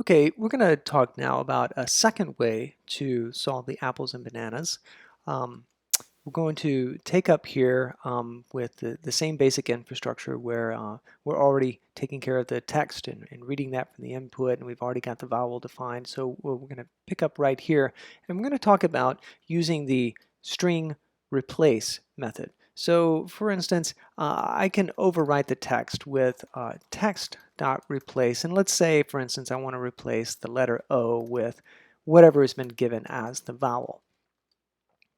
Okay, we're going to talk now about a second way to solve the apples and bananas. Um, we're going to take up here with the same basic infrastructure where we're already taking care of the text and reading that from the input, and we've already got the vowel defined. So we're going to pick up right here, and we're going to talk about using the string replace method. So for instance, I can overwrite the text with text.replace, and let's say, for instance, I want to replace the letter O with whatever has been given as the vowel.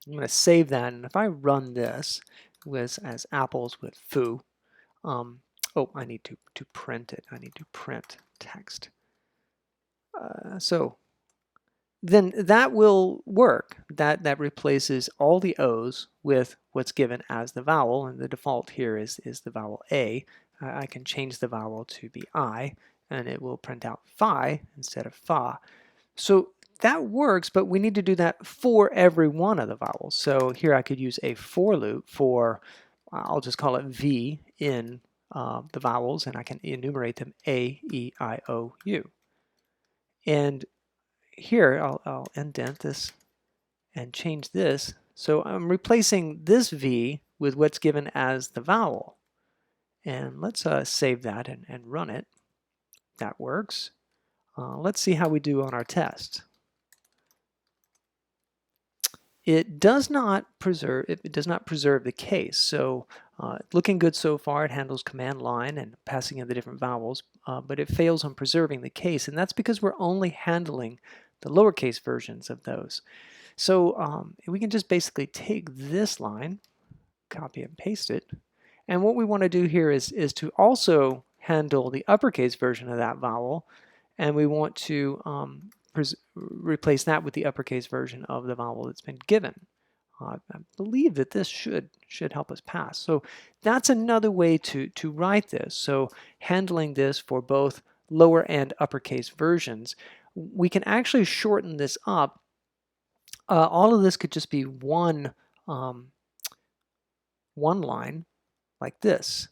I'm going to save that, and if I run this as apples with foo, oh, I need to print it. I need to print text. So then that will work. That replaces all the O's with what's given as the vowel, and the default here is the vowel A. I can change the vowel to be I, and it will print out phi instead of fa. So that works, but we need to do that for every one of the vowels. So here I could use a for loop for, I'll just call it V in the vowels, and I can enumerate them A, E, I, O, U. And here I'll indent this and change this. So I'm replacing this V with what's given as the vowel. And let's save that and run it. That works. Let's see how we do on our test. It does not preserve the case. So looking good so far. It handles command line and passing in the different vowels, but it fails on preserving the case, and that's because we're only handling the lowercase versions of those. So we can just basically take this line, copy and paste it, and what we want to do here is to also handle the uppercase version of that vowel, and we want to replace that with the uppercase version of the vowel that's been given. I believe that this should help us pass. So that's another way to write this. So handling this for both lower and uppercase versions, we can actually shorten this up. All of this could just be one line like this,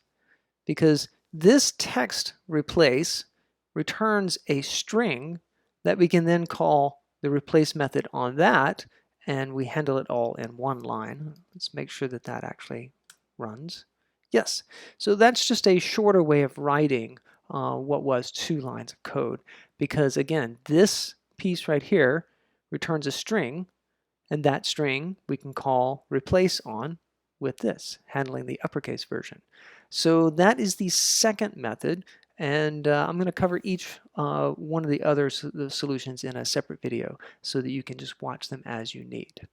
because this text replace returns a string that we can then call the replace method on that, and we handle it all in one line. Let's make sure that that actually runs. Yes, so that's just a shorter way of writing what was 2 lines of code, because again, this piece right here returns a string, and that string we can call replace on with this, handling the uppercase version. So that is the second method, and I'm going to cover each one of the other solutions in a separate video so that you can just watch them as you need.